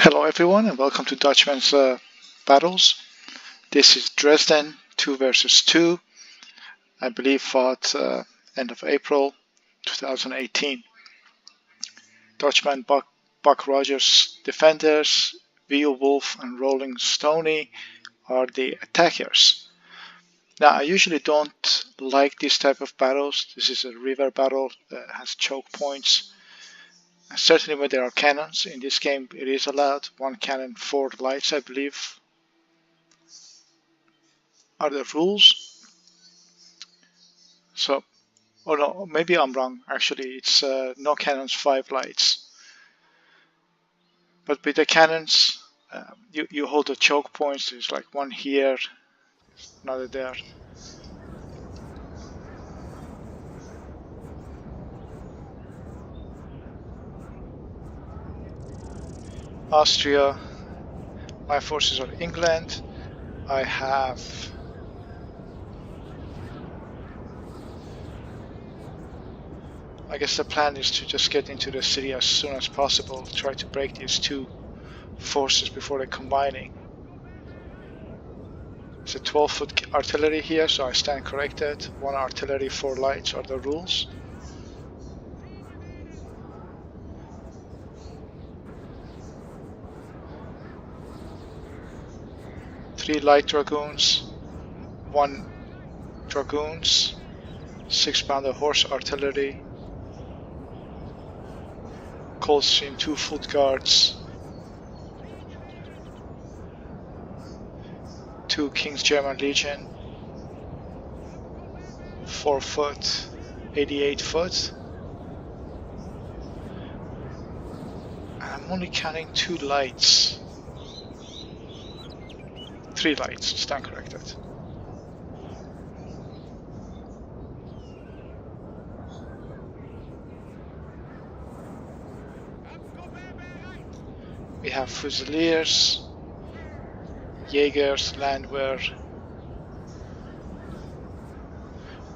Hello everyone and welcome to Dutchman's Battles. This is Dresden 2 versus 2. I believe fought end of April 2018. Dutchman, Buck Rogers defenders, Beowulf and Rolling Stony are the attackers. Now I usually don't like this type of battles. This is a river battle that has choke points. Certainly when there are cannons, in this game it is allowed. One cannon, 4 lights I believe are the rules. So, oh no, maybe I'm wrong. Actually, it's no cannons, 5 lights. But with the cannons, you hold the choke points. There's like one here, another there. Austria. My forces are England. I have I guess the plan is to just get into the city as soon as possible, try to break these two forces before they're combining. It's a 12-foot artillery here, so I stand corrected. 1 artillery, 4 lights are the rules. Three light dragoons, 1 dragoons, 6-pounder horse artillery, Coldstream 2 foot guards, 2 King's German Legion, 4 foot, 88 foot. I'm only counting 2 lights. 3 lights, stand corrected. We have Fusiliers, Jaegers, Landwehr,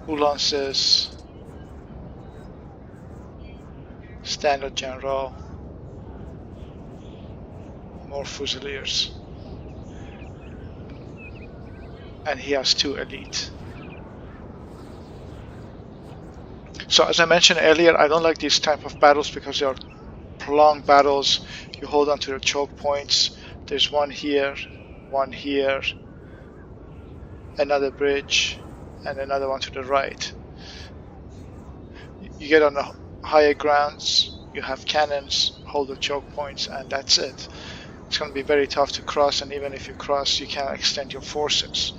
Ulances, Standard General, more Fusiliers. And he has 2 elite. So as I mentioned earlier, I don't like these type of battles because they are prolonged battles. You hold on to the choke points. There's one here, another bridge, and another one to the right. You get on the higher grounds, you have cannons, hold the choke points, and that's it. It's going to be very tough to cross, and even if you cross, you can't extend your forces.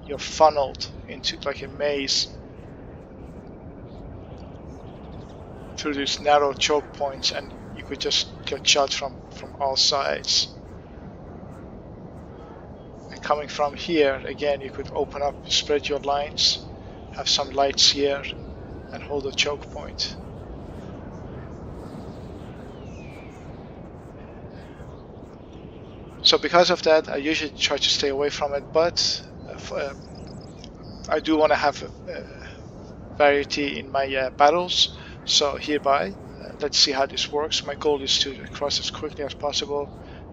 You're funneled into like a maze through these narrow choke points, and you could just get shot from all sides. And coming from here, again, you could open up, spread your lines, have some lights here, and hold a choke point. So because of that, I usually try to stay away from it, but I do want to have variety in my battles. So hereby, let's see how this works. My goal is to cross as quickly as possible,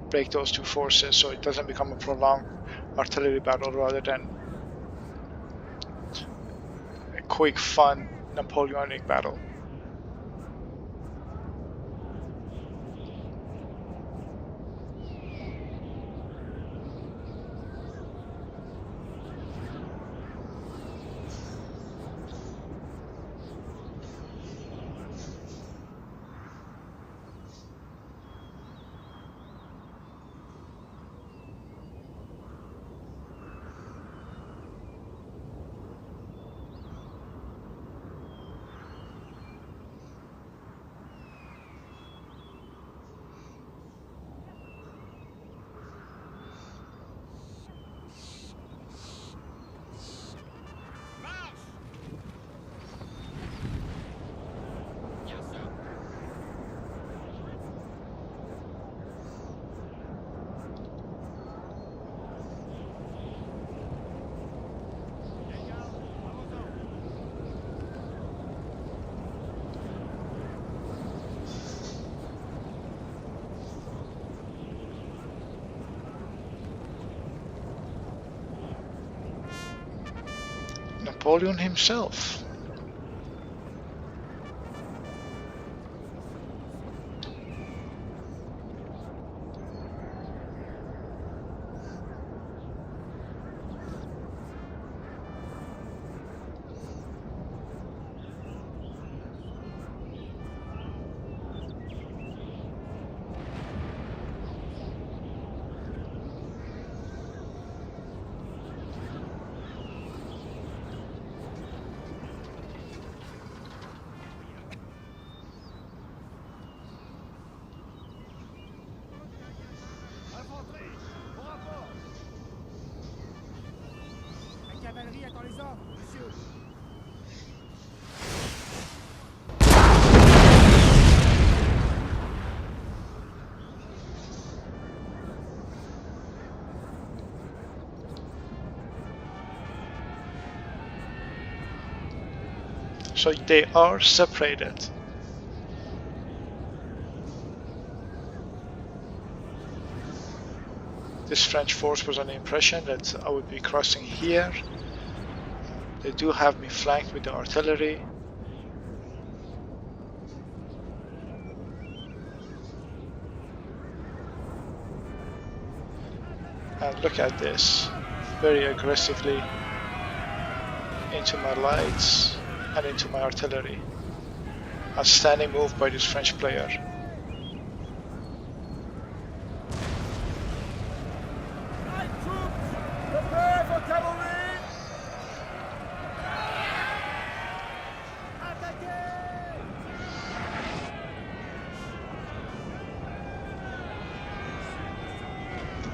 break those 2 forces so it doesn't become a prolonged artillery battle rather than a quick, fun Napoleonic battle. Napoleon himself. Cavalerie attend les ordres, monsieur. So they are separated. This French force was under the impression that I would be crossing here. They do have me flanked with the artillery. And look at this, very aggressively into my lights and into my artillery. Outstanding move by this French player. Prepare for cavalry!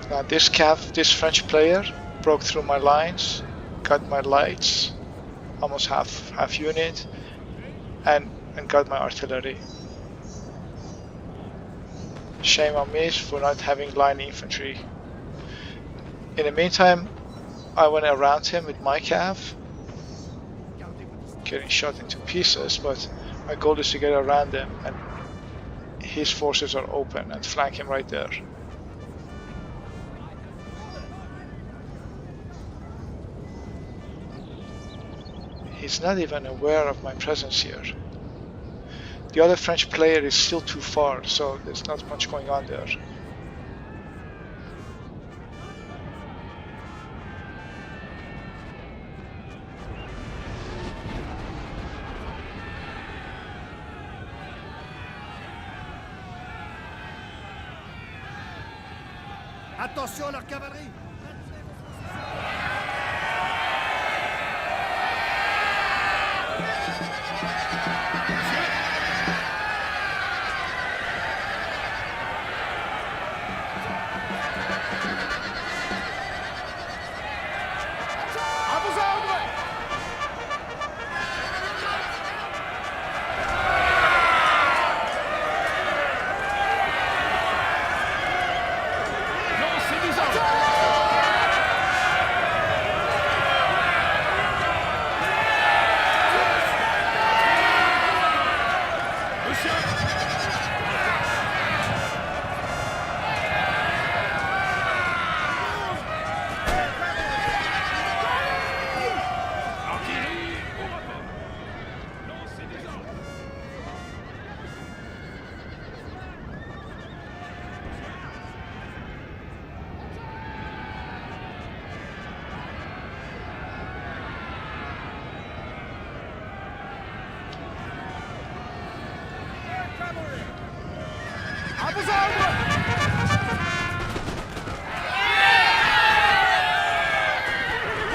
Now this French player broke through my lines, got my lights, almost half unit, and got my artillery. Shame on me for not having line infantry. In the meantime, I went around him with my cav, getting shot into pieces, but my goal is to get around him and his forces are open and flank him right there. He's not even aware of my presence here. The other French player is still too far, so there's not much going on there. Attention à leur cavalerie!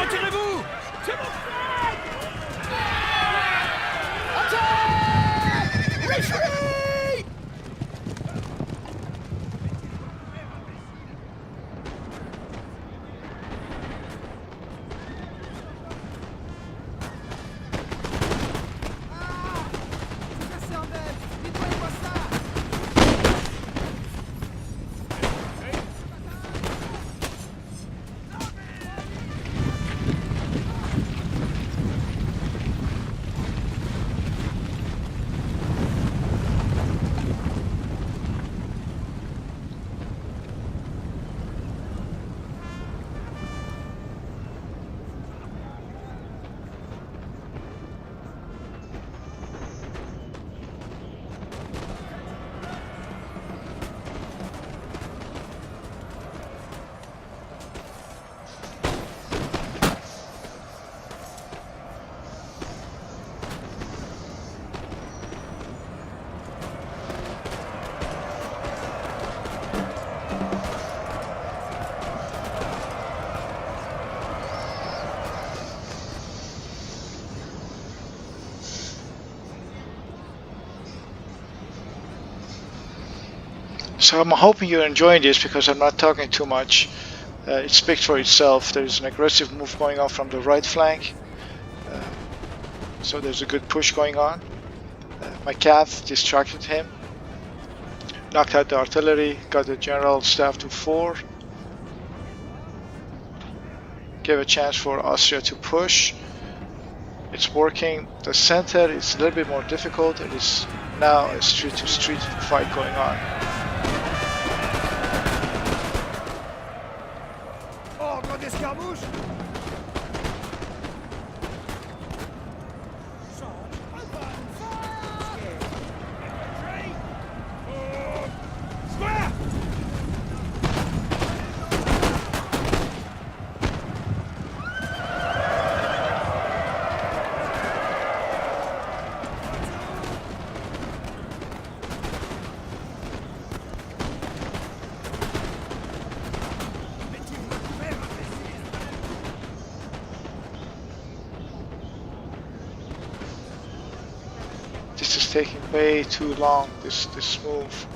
Retirez-vous! C'est mon frère! Attaque! Retreat! Ah! C'est cassé en belle! Nettoyez-moi ça! So I'm hoping you're enjoying this because I'm not talking too much. It speaks for itself. There's an aggressive move going on from the right flank. So there's a good push going on. My cav distracted him. Knocked out the artillery. Got the general staff to 4. Gave a chance for Austria to push. It's working. The center is a little bit more difficult. It is now a street-to-street fight going on. Ordre d'escarmouche. Square. This is taking way too long, this move.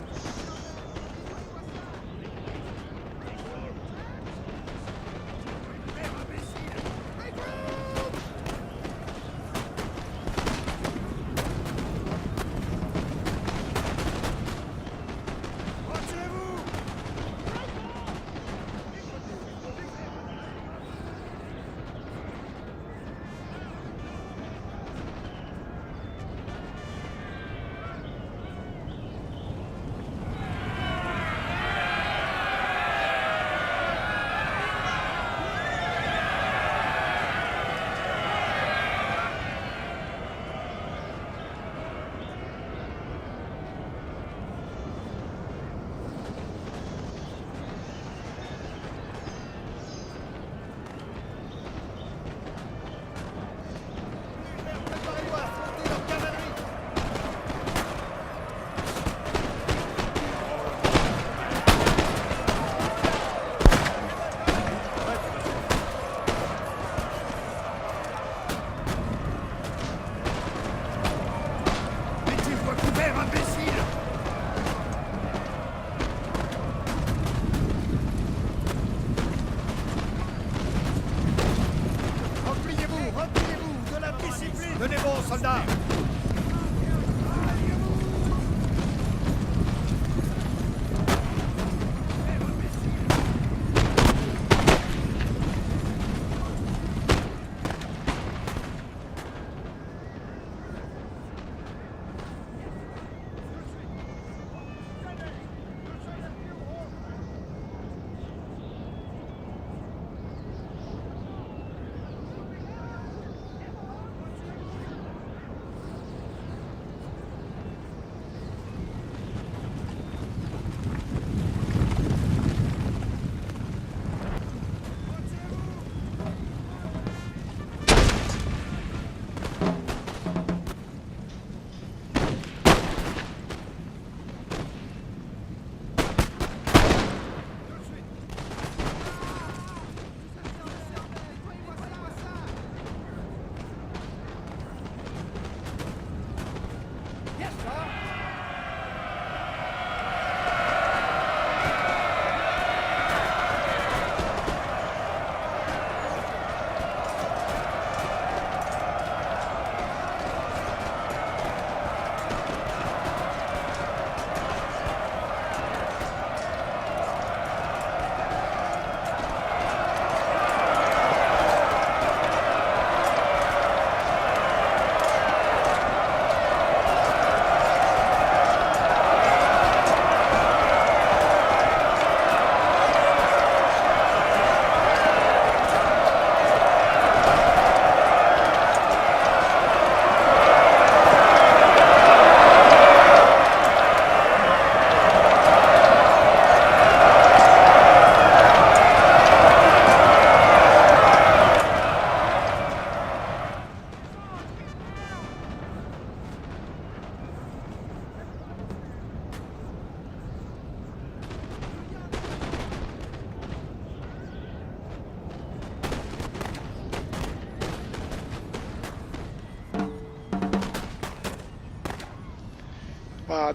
Tenez bon, soldats.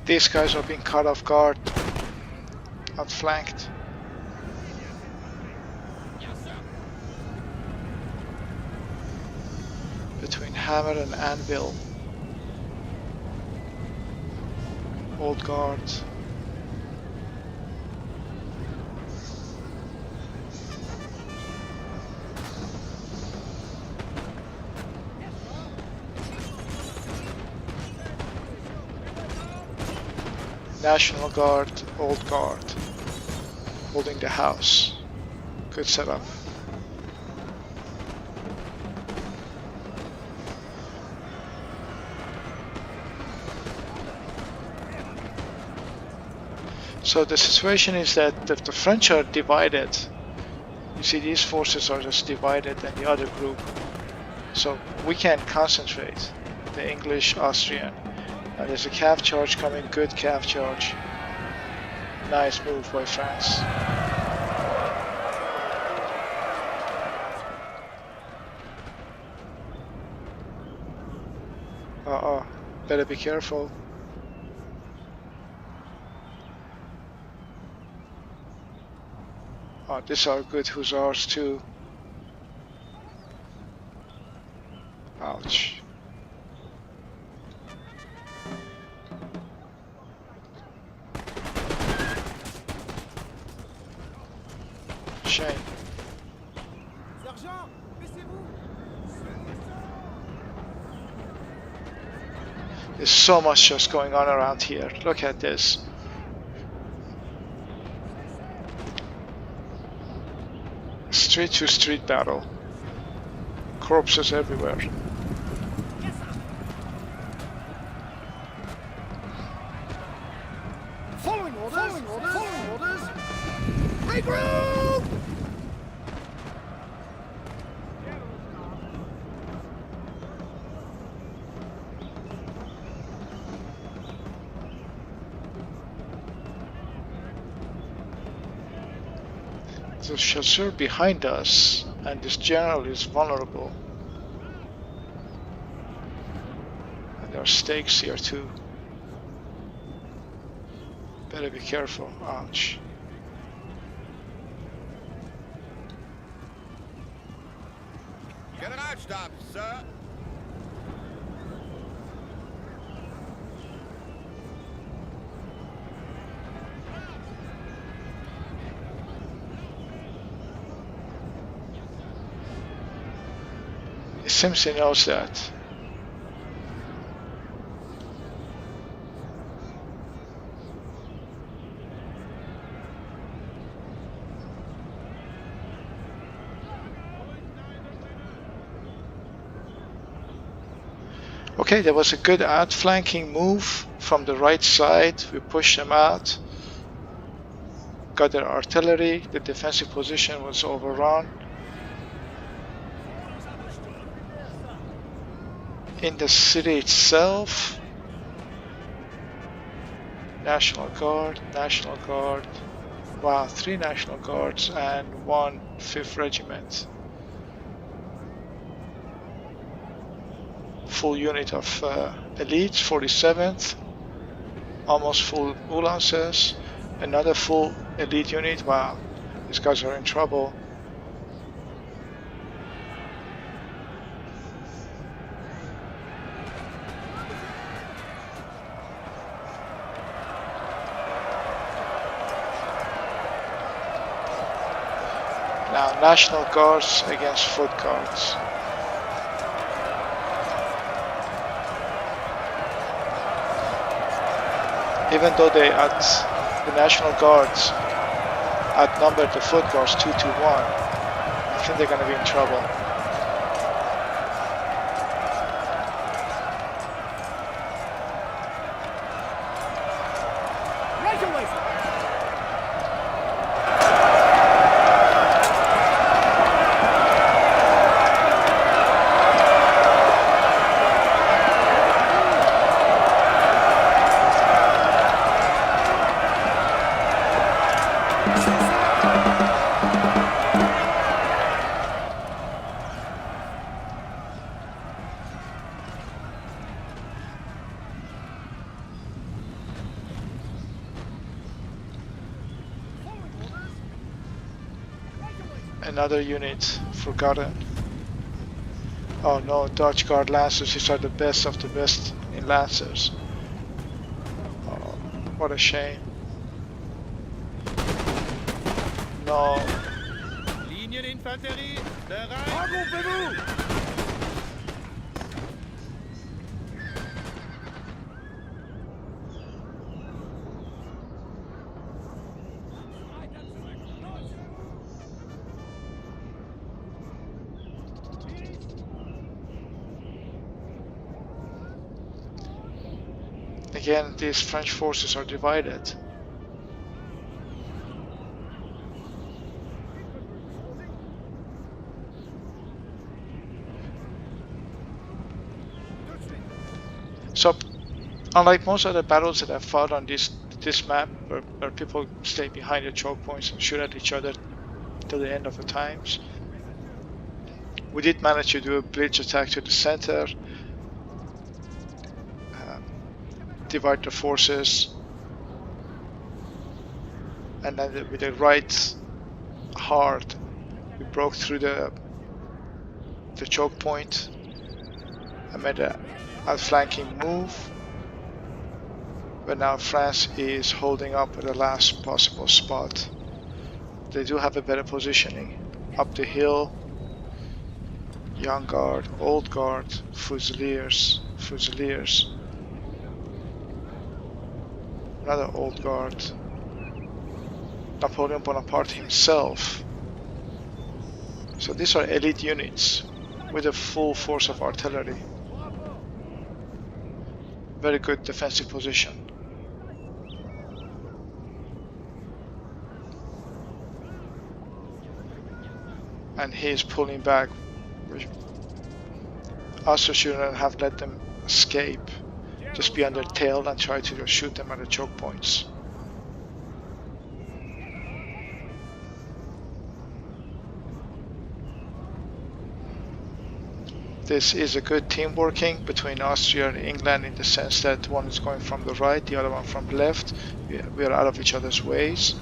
These guys are being caught off guard. outflanked. Between hammer and anvil. Old guard. National Guard, Old Guard, holding the house. Good setup. So the situation is that the French are divided. You see, these forces are just divided and the other group. So we can't concentrate. The English, Austrian. And there's a cav charge coming, good cav charge. Nice move by France. Better be careful. Oh, these are good hussars too. Ouch. Shame. Sergent, baissez-vous. There's so much just going on around here. Look at this. Street to street battle. Corpses everywhere. Following orders. Following orders. Regroup! The chasseur behind us, and this general is vulnerable. And there are stakes here too. Better be careful. Ouch. Get an outstop, sir. It seems he knows that. Okay, there was a good outflanking move from the right side. We pushed them out. Got their artillery. The defensive position was overrun. In the city itself, National Guard. Wow, 3 National Guards and 1 5th Regiment. Full unit of elites, 47th, almost full Ulances, another full elite unit. Wow, these guys are in trouble. Now, National Guards against Foot Guards. Even though the National Guards outnumbered the Foot Guards 2 to 1, I think they're going to be in trouble. Right away. Another unit forgotten. Oh no, Dutch Guard Lancers, these are the best of the best in Lancers. Oh, what a shame. No. Linieninfanterie, bereit. Regroupez-vous! Again, these French forces are divided. So, unlike most other battles that I've fought on this map, where people stay behind the choke points and shoot at each other till the end of the times, we did manage to do a blitz attack to the center, divide the forces, and then with the right hard, we broke through the choke point and made an outflanking move. But now France is holding up at the last possible spot. They do have a better positioning. Up the hill, young guard, old guard, fusiliers, another old guard, Napoleon Bonaparte himself. So these are elite units with a full force of artillery. Very good defensive position. And he is pulling back. Us shouldn't have let them escape. Just be on their tail and try to just shoot them at the choke points. This is a good team working between Austria and England in the sense that one is going from the right, the other one from the left. We are out of each other's ways.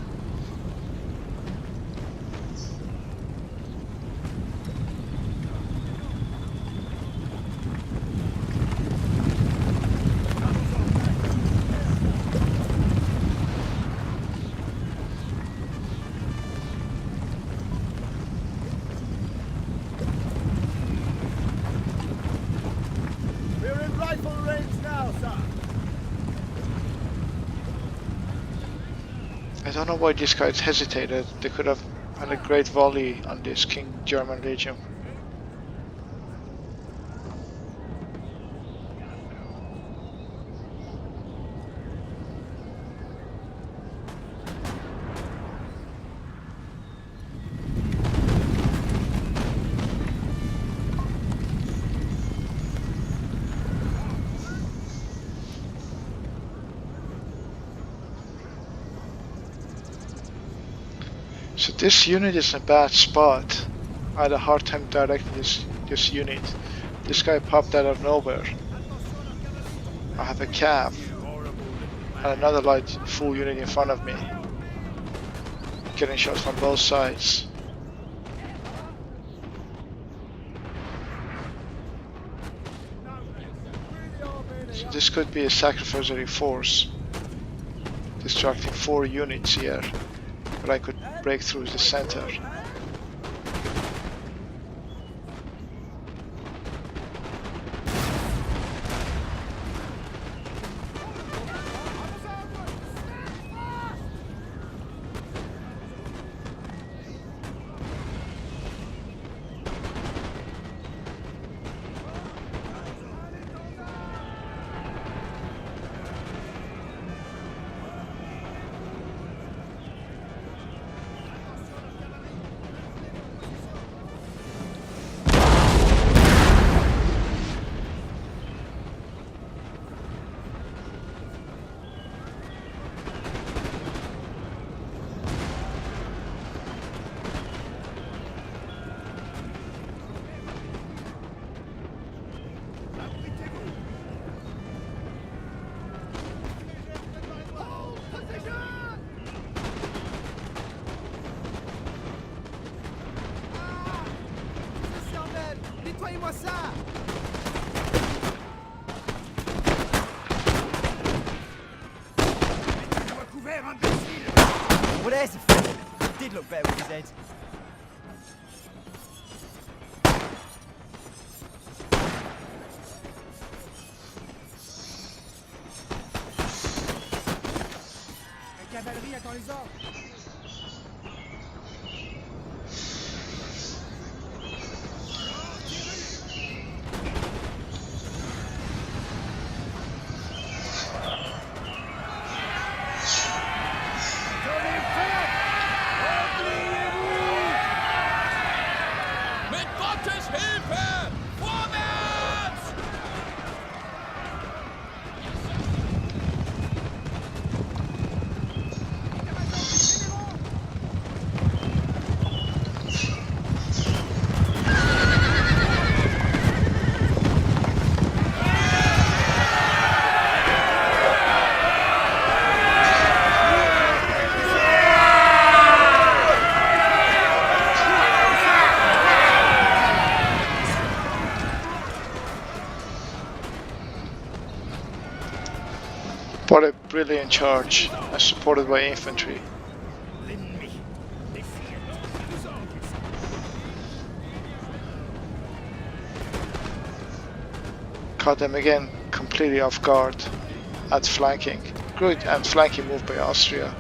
I don't know why these guys hesitated. They could have had a great volley on this King German Legion. So this unit is in a bad spot. I had a hard time directing this unit. This guy popped out of nowhere. I have a cav and another light full unit in front of me. Getting shots from both sides. So this could be a sacrificatory force. Distracting 4 units here. But I could break through the center. Nettoyez-moi ça. Mettez-vous à couvert, imbécile. Well, there's a feeling. Did look better with his head. La cavalerie attend les ordres. Mit Gottes Hilfe! Vorwärts! What a brilliant charge, and supported by infantry. Caught them again completely off guard at flanking. Good and flanking move by Austria.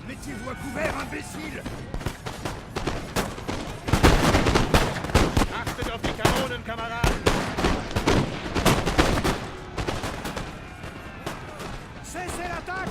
Mettez-vous à couvert, imbécile. Achtet auf die Kanonen, Kameraden! Cessez l'attaque.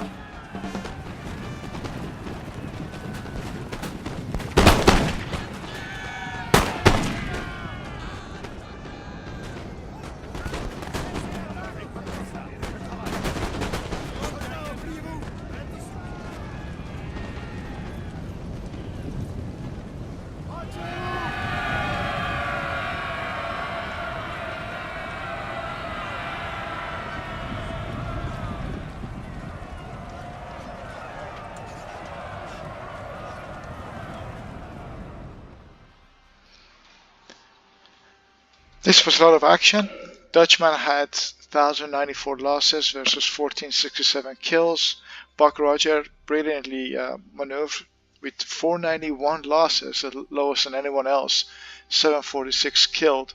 This was a lot of action. Dutchman had 1,094 losses versus 1,467 kills. Buck Roger brilliantly maneuvered with 491 losses, the lowest than anyone else, 746 killed.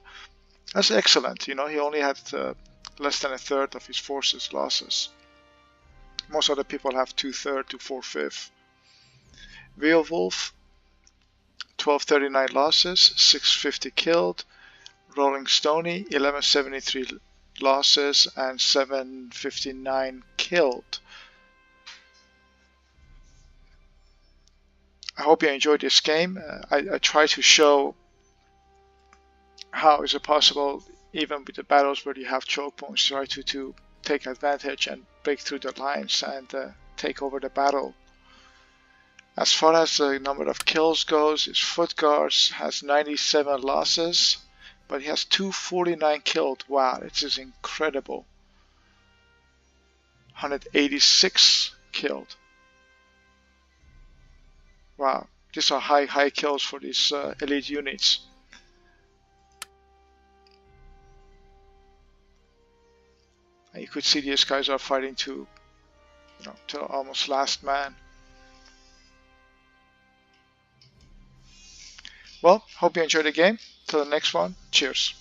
That's excellent. You know, he only had less than a third of his forces losses. Most other people have 2/3 to 4/5. Beowulf, 1239 losses, 650 killed. Rolling Stony, 1173 losses and 759 killed. I hope you enjoyed this game. I try to show how is it possible, even with the battles where you have choke points, try to take advantage and break through the lines and take over the battle. As far as the number of kills goes, his foot guards has 97 losses, but he has 249 killed. Wow, this is incredible. 186 killed. Wow, these are high kills for these elite units. And you could see these guys are fighting to, to almost last man. Well, hope you enjoyed the game. Till the next one, cheers.